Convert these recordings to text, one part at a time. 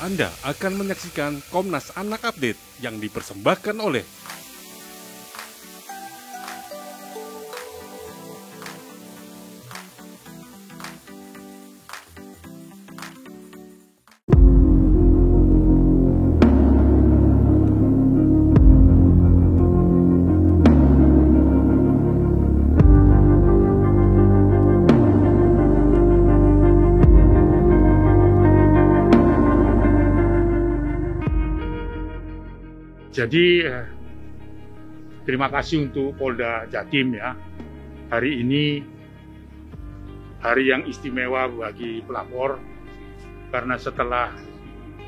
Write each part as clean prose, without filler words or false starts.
Anda akan menyaksikan Komnas Anak Update yang dipersembahkan oleh Jadi terima kasih untuk Polda Jatim ya. Hari ini hari yang istimewa bagi pelapor karena setelah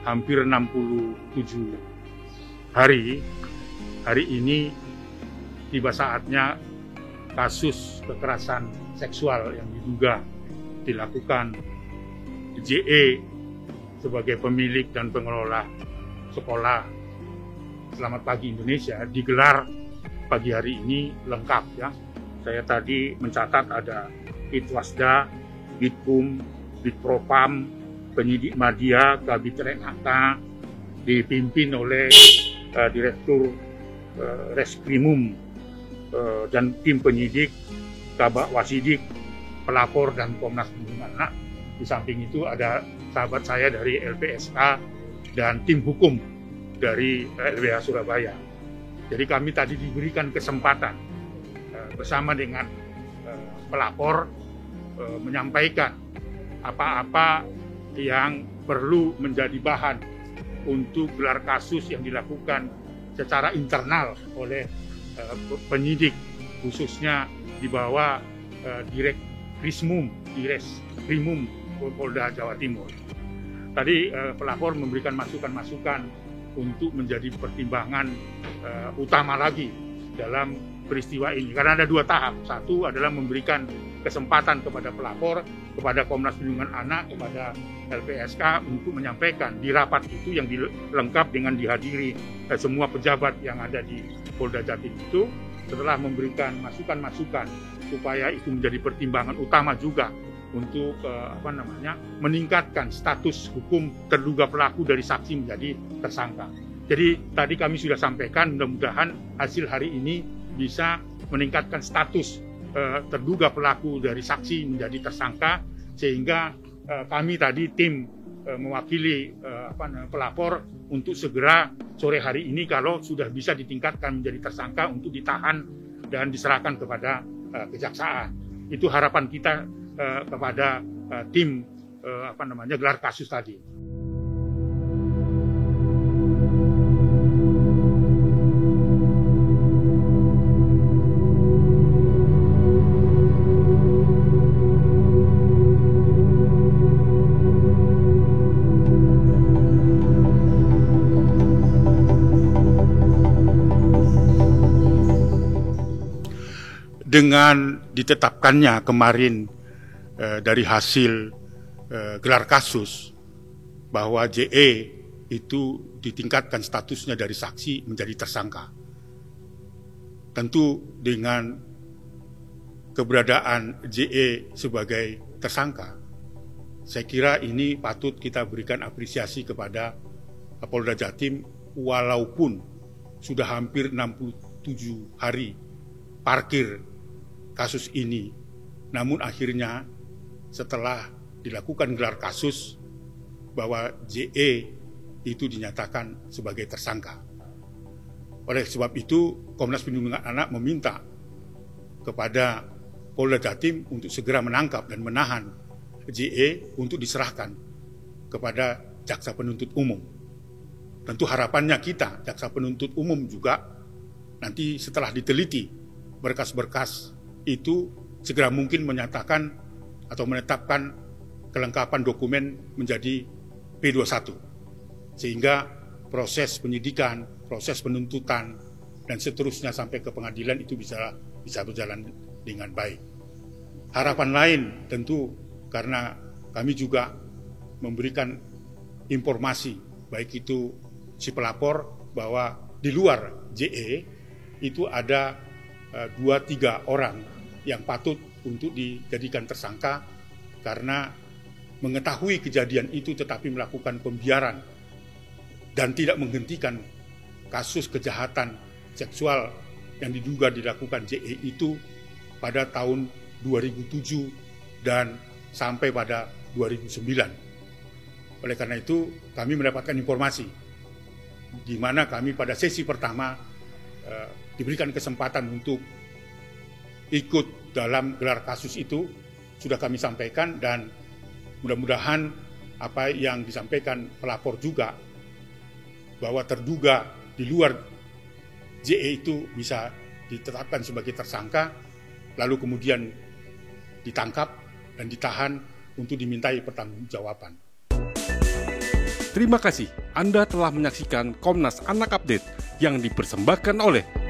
hampir 67 hari ini tiba saatnya kasus kekerasan seksual yang diduga dilakukan JE sebagai pemilik dan pengelola sekolah Selamat Pagi Indonesia digelar pagi hari ini lengkap ya. Saya tadi mencatat ada Itwasda, Bitkum, Bitpropam, penyidik Madya, Kabit Renata, dipimpin oleh Direktur Reskrimum dan tim penyidik, Kabak Wasidik, pelapor dan Komnas Perlindungan Anak. Di samping itu ada sahabat saya dari LPSK dan tim hukum dari LBH Surabaya. Jadi kami tadi diberikan kesempatan bersama dengan pelapor menyampaikan apa-apa yang perlu menjadi bahan untuk gelar kasus yang dilakukan secara internal oleh penyidik, khususnya di bawah Direkkrimum Polda Jawa Timur. Tadi pelapor memberikan masukan-masukan untuk menjadi pertimbangan utama lagi dalam peristiwa ini. Karena ada dua tahap. Satu adalah memberikan kesempatan kepada pelapor, kepada Komnas Perlindungan Anak, kepada LPSK untuk menyampaikan di rapat itu yang lengkap dengan dihadiri semua pejabat yang ada di Polda Jatim itu, setelah memberikan masukan-masukan supaya itu menjadi pertimbangan utama juga untuk meningkatkan status hukum terduga pelaku dari saksi menjadi tersangka. Jadi tadi kami sudah sampaikan, mudah-mudahan hasil hari ini bisa meningkatkan status terduga pelaku dari saksi menjadi tersangka, sehingga kami tadi tim mewakili pelapor untuk segera sore hari ini kalau sudah bisa ditingkatkan menjadi tersangka untuk ditahan dan diserahkan kepada kejaksaan. Itu harapan kita kepada tim gelar kasus tadi. Dengan ditetapkannya kemarin dari hasil gelar kasus bahwa JE itu ditingkatkan statusnya dari saksi menjadi tersangka. Tentu dengan keberadaan JE sebagai tersangka, saya kira ini patut kita berikan apresiasi kepada Polda Jatim walaupun sudah hampir 67 hari parkir kasus ini. Namun akhirnya setelah dilakukan gelar kasus bahwa JE itu dinyatakan sebagai tersangka. Oleh sebab itu Komnas Perlindungan Anak meminta kepada Polda Jatim untuk segera menangkap dan menahan JE untuk diserahkan kepada Jaksa Penuntut Umum. Tentu harapannya kita, Jaksa Penuntut Umum juga nanti setelah diteliti berkas-berkas itu segera mungkin menyatakan atau menetapkan kelengkapan dokumen menjadi P21. Sehingga proses penyidikan, proses penuntutan, dan seterusnya sampai ke pengadilan itu bisa berjalan dengan baik. Harapan lain tentu karena kami juga memberikan informasi, baik itu si pelapor bahwa di luar JE itu ada 2-3 orang yang patut untuk dijadikan tersangka karena mengetahui kejadian itu tetapi melakukan pembiaran dan tidak menghentikan kasus kejahatan seksual yang diduga dilakukan JE itu pada tahun 2007 dan sampai pada 2009. Oleh karena itu, kami mendapatkan informasi di mana kami pada sesi pertama diberikan kesempatan untuk ikut dalam gelar kasus itu, sudah kami sampaikan, dan mudah-mudahan apa yang disampaikan pelapor juga bahwa terduga di luar JE itu bisa ditetapkan sebagai tersangka, lalu kemudian ditangkap dan ditahan untuk dimintai pertanggungjawaban. Terima kasih Anda telah menyaksikan Komnas Anak Update yang dipersembahkan oleh